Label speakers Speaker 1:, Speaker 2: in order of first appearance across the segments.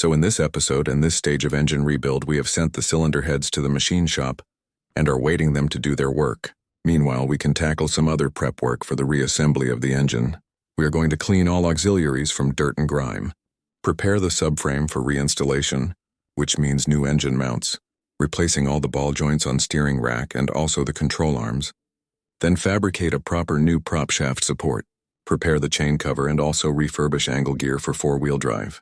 Speaker 1: So in this episode and this stage of engine rebuild, we have sent the cylinder heads to the machine shop and are waiting them to do their work. Meanwhile, we can tackle some other prep work for the reassembly of the engine. We are going to clean all auxiliaries from dirt and grime, prepare the subframe for reinstallation, which means new engine mounts, replacing all the ball joints on steering rack and also the control arms, then fabricate a proper new prop shaft support, prepare the chain cover and also refurbish angle gear for four-wheel drive.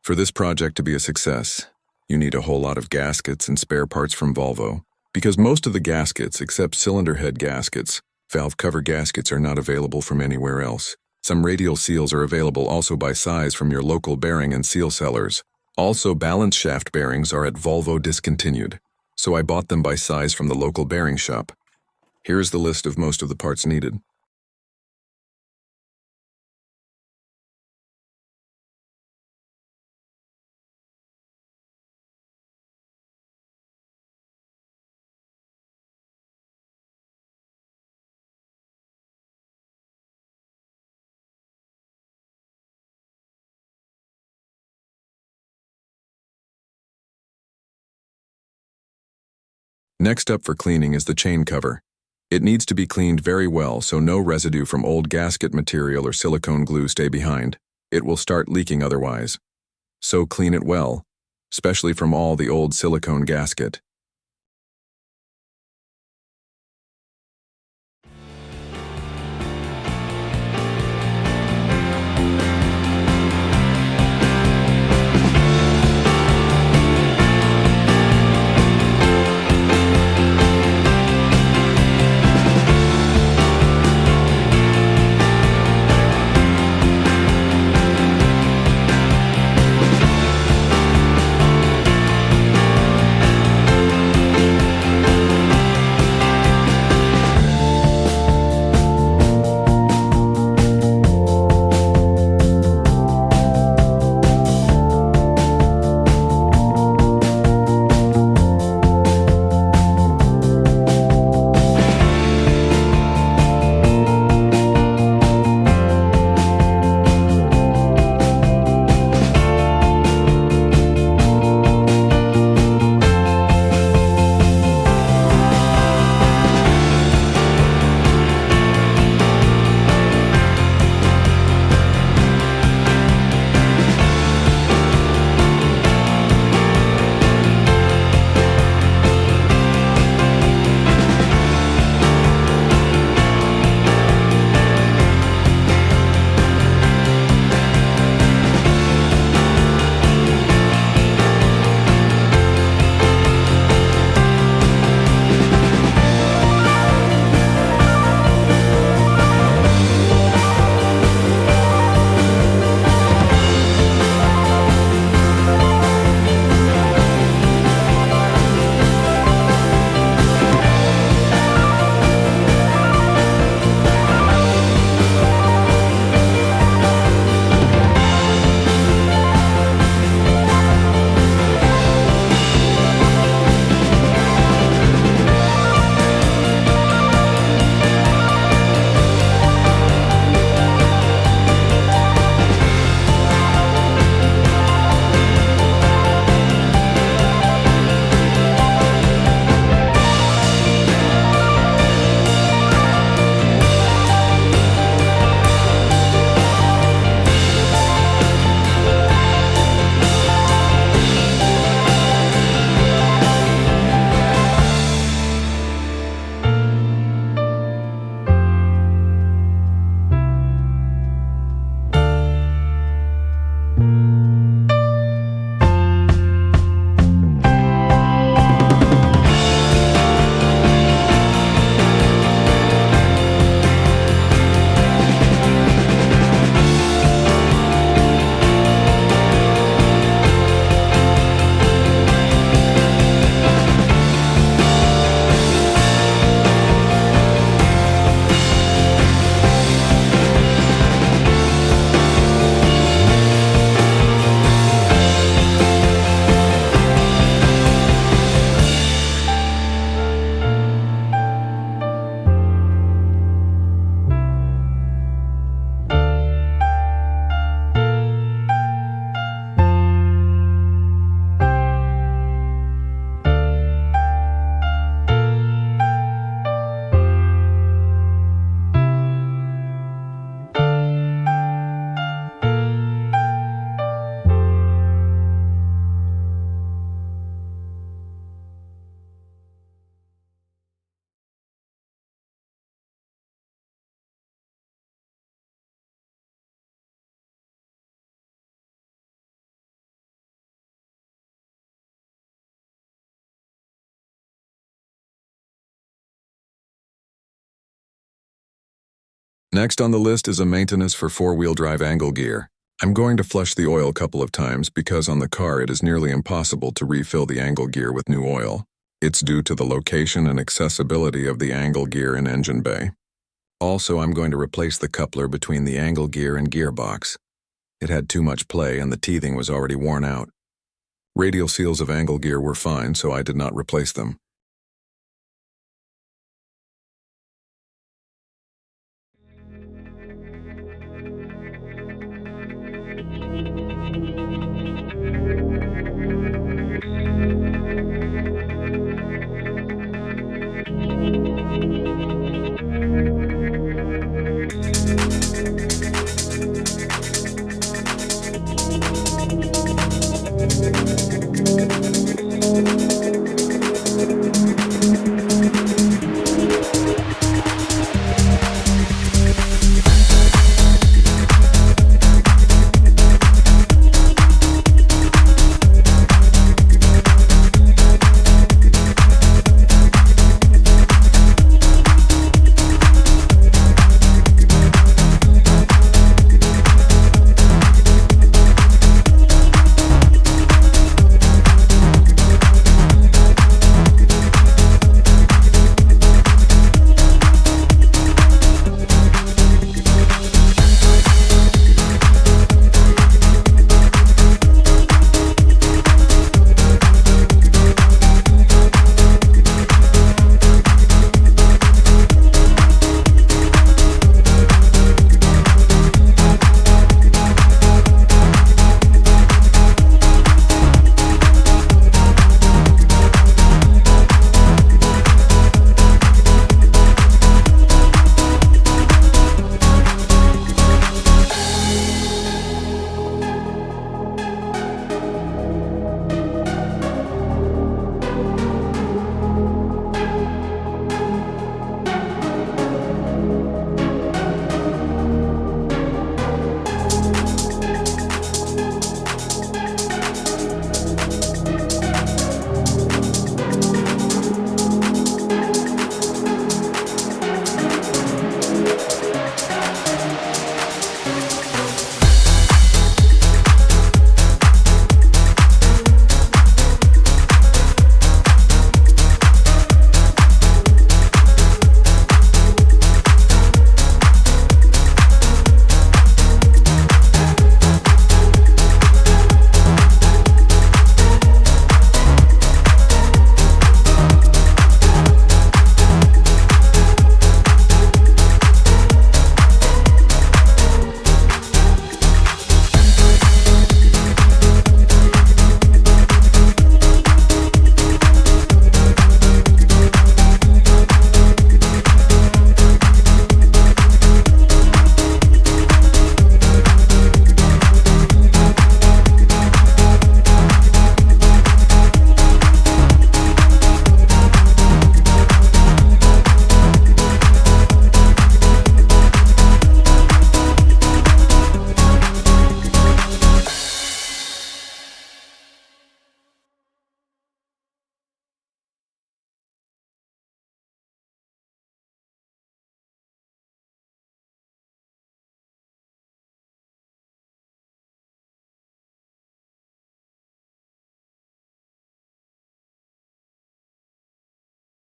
Speaker 1: For this project to be a success, you need a whole lot of gaskets and spare parts from Volvo, because most of the gaskets, except cylinder head gaskets, valve cover gaskets, are not available from anywhere else. Some radial seals are available also by size from your local bearing and seal sellers. Also, balance shaft bearings are at Volvo discontinued, so I bought them by size from the local bearing shop. Here's the list of most of the parts needed. Next up for cleaning is the chain cover. It needs to be cleaned very well so no residue from old gasket material or silicone glue stay behind. It will start leaking otherwise. So clean it well, especially from all the old silicone gasket. Next on the list is a maintenance for four-wheel drive angle gear. I'm going to flush the oil a couple of times because on the car it is nearly impossible to refill the angle gear with new oil. It's due to the location and accessibility of the angle gear in engine bay. Also, I'm going to replace the coupler between the angle gear and gearbox. It had too much play and the teething was already worn out. Radial seals of angle gear were fine, so I did not replace them.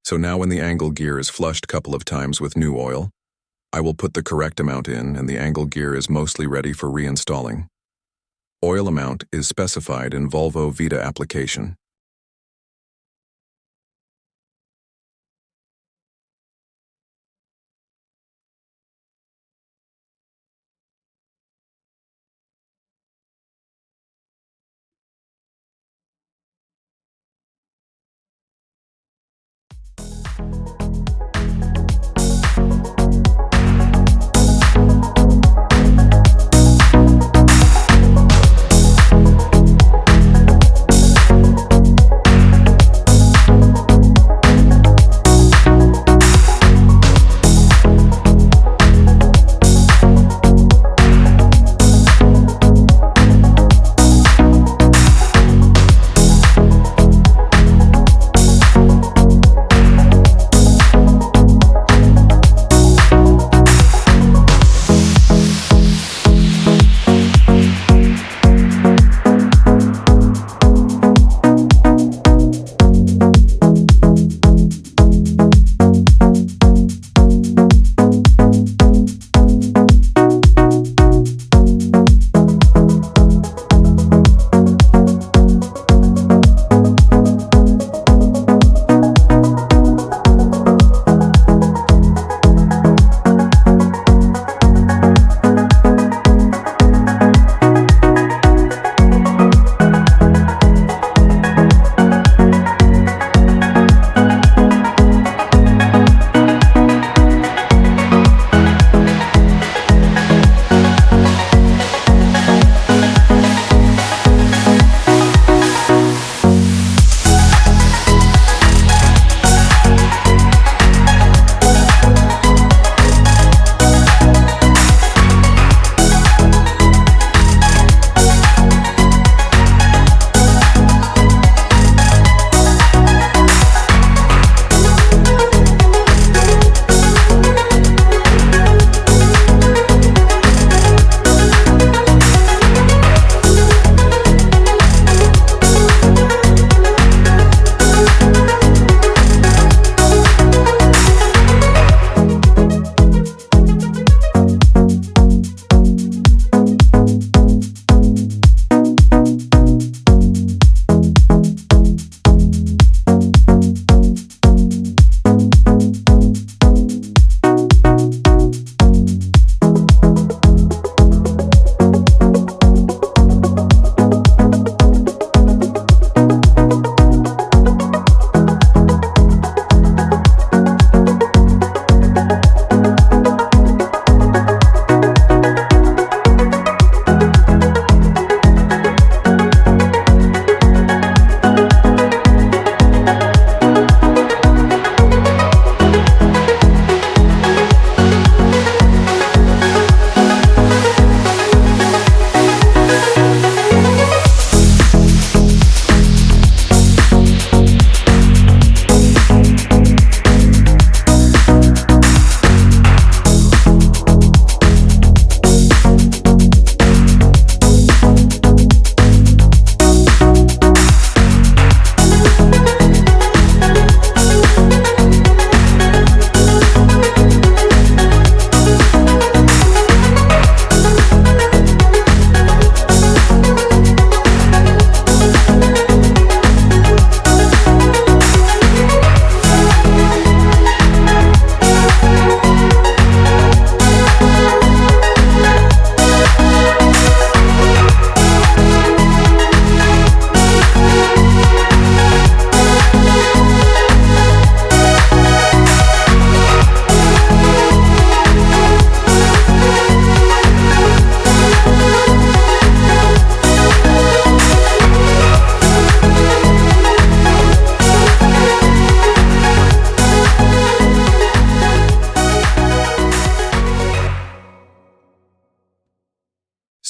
Speaker 1: So now when the angle gear is flushed a couple of times with new oil, I will put the correct amount in and the angle gear is mostly ready for reinstalling. Oil amount is specified in Volvo V8 application.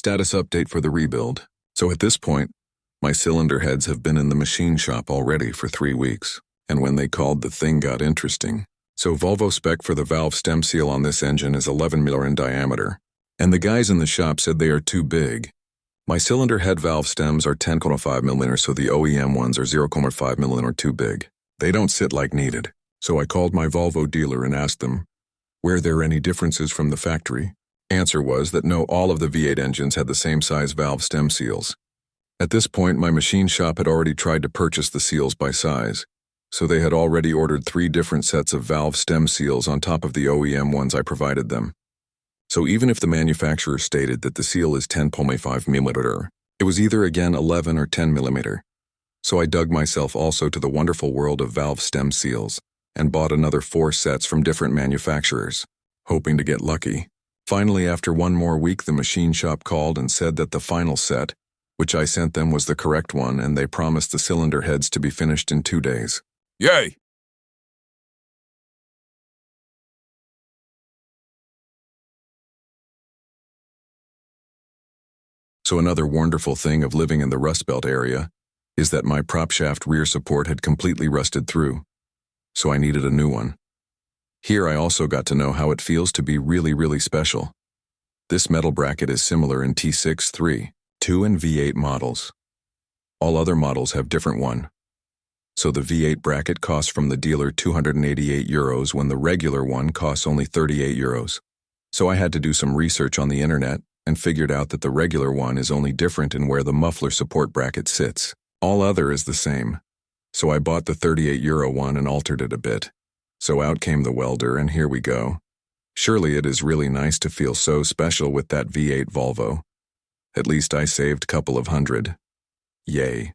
Speaker 1: Status update for the rebuild. So at this point, my cylinder heads have been in the machine shop already for 3 weeks. And when they called, the thing got interesting. So Volvo spec for the valve stem seal on this engine is 11 mm in diameter. And the guys in the shop said they are too big. My cylinder head valve stems are 10.5 mm, so the OEM ones are 0.5 mm too big. They don't sit like needed. So I called my Volvo dealer and asked them, were there any differences from the factory? Answer was that no, all of the V8 engines had the same size valve stem seals. At this point, my machine shop had already tried to purchase the seals by size, so they had already ordered 3 different sets of valve stem seals on top of the OEM ones I provided them. So even if the manufacturer stated that the seal is 10.5 mm, it was either again 11 or 10 mm. So I dug myself also to the wonderful world of valve stem seals and bought another 4 sets from different manufacturers, hoping to get lucky. Finally, after 1 more week, the machine shop called and said that the final set, which I sent them, was the correct one, and they promised the cylinder heads to be finished in 2 days. Yay! So another wonderful thing of living in the Rust Belt area is that my prop shaft rear support had completely rusted through, so I needed a new one. Here I also got to know how it feels to be really special. This metal bracket is similar in T6, 3, 2 and V8 models. All other models have different one. So the V8 bracket costs from the dealer €288 when the regular one costs only €38. So I had to do some research on the internet and figured out that the regular one is only different in where the muffler support bracket sits. All other is the same. So I bought the €38 one and altered it a bit. So out came the welder, and here we go. Surely it is really nice to feel so special with that V8 Volvo. At least I saved couple of hundred. Yay.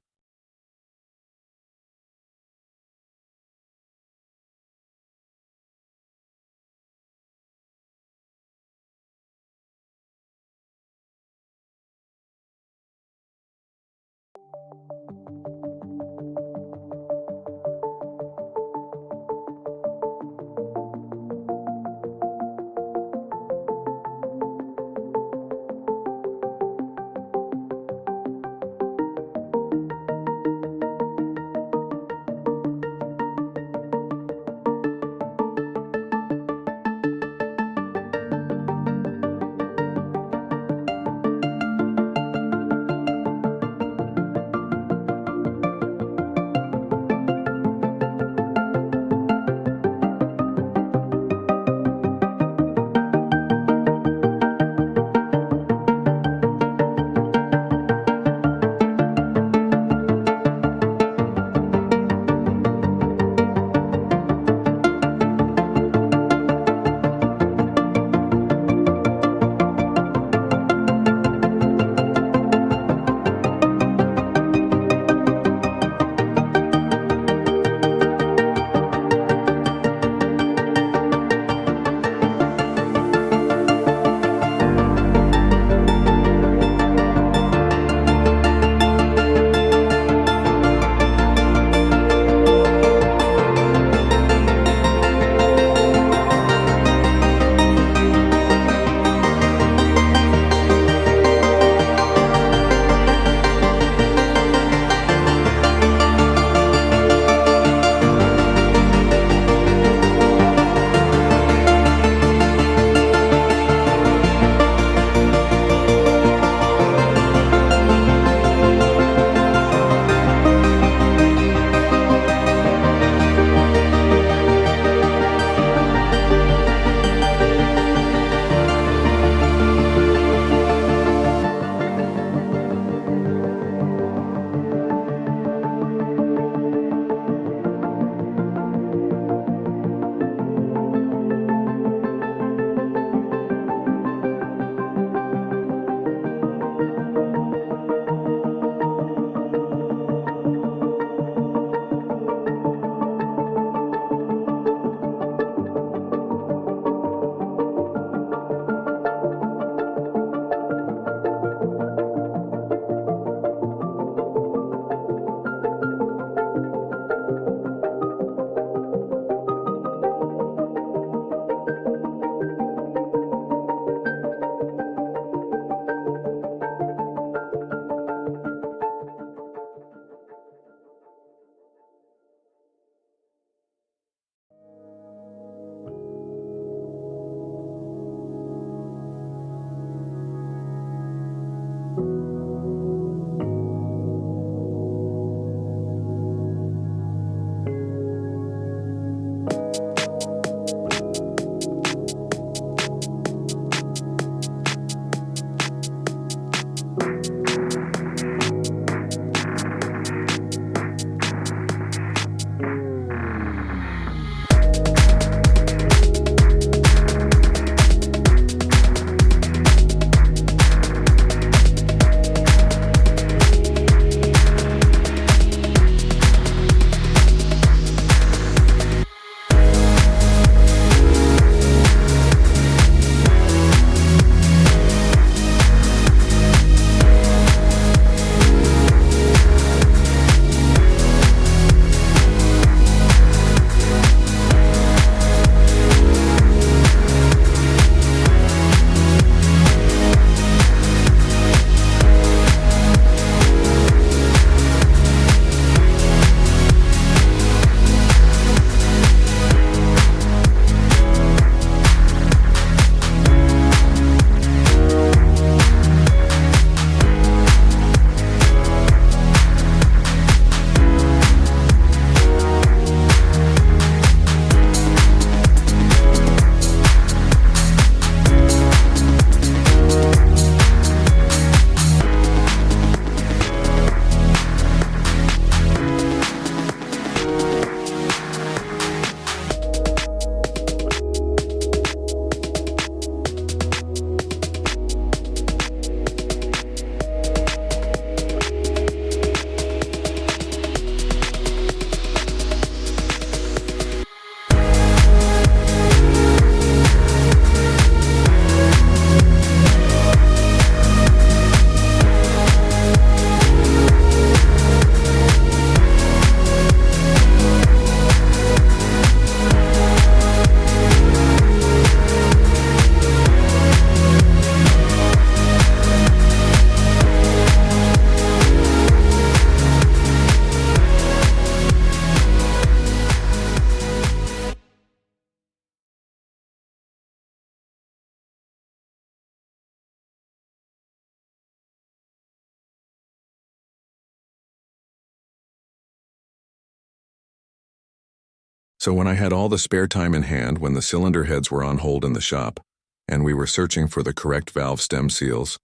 Speaker 1: So when I had all the spare time in hand when the cylinder heads were on hold in the shop, and we were searching for the correct valve stem seals,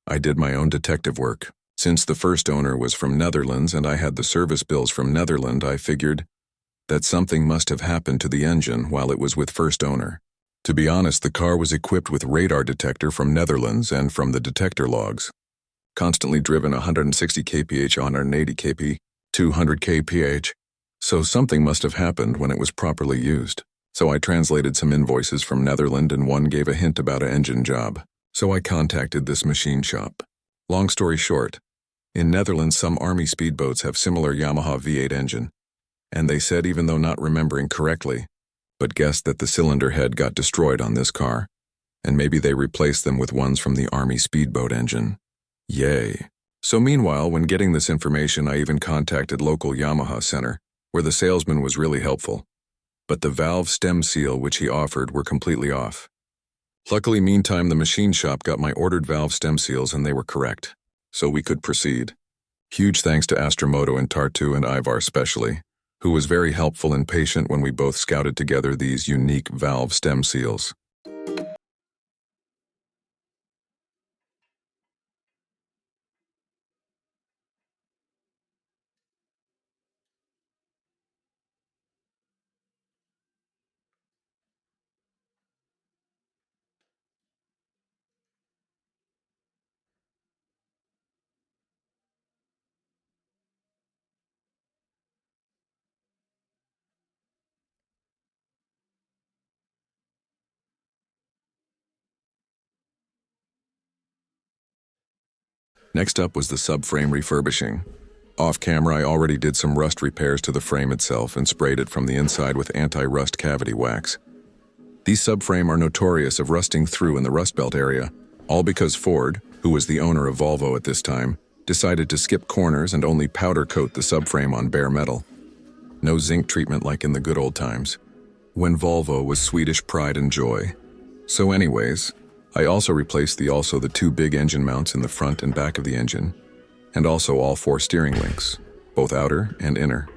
Speaker 1: I did my own detective work. Since the first owner was from Netherlands and I had the service bills from Netherlands, I figured that something must have happened to the engine while it was with first owner. To be honest, the car was equipped with radar detector from Netherlands and from the detector logs. Constantly driven 160 kph, 180 kp, 200 kph. So something must have happened when it was properly used. So I translated some invoices from Netherlands and one gave a hint about an engine job. So I contacted this machine shop. Long story short, in Netherlands some army speedboats have similar Yamaha V8 engine. And they said, even though not remembering correctly, but guessed that the cylinder head got destroyed on this car, and maybe they replaced them with ones from the Army speedboat engine. Yay. So meanwhile, when getting this information, I even contacted local Yamaha center, where the salesman was really helpful. But the valve stem seal which he offered were completely off. Luckily, meantime, the machine shop got my ordered valve stem seals and they were correct, so we could proceed. Huge thanks to Astromoto and Tartu and Ivar especially, who was very helpful and patient when we both scouted together these unique valve stem seals. Next up was the subframe refurbishing. Off camera, I already did some rust repairs to the frame itself and sprayed it from the inside with anti-rust cavity wax. These subframe are notorious of rusting through in the rust belt area, all because Ford, who was the owner of Volvo at this time, decided to skip corners and only powder coat the subframe on bare metal. No zinc treatment like in the good old times, when Volvo was Swedish pride and joy. So anyways, I also replaced the two big engine mounts in the front and back of the engine, and also all 4 steering links, both outer and inner.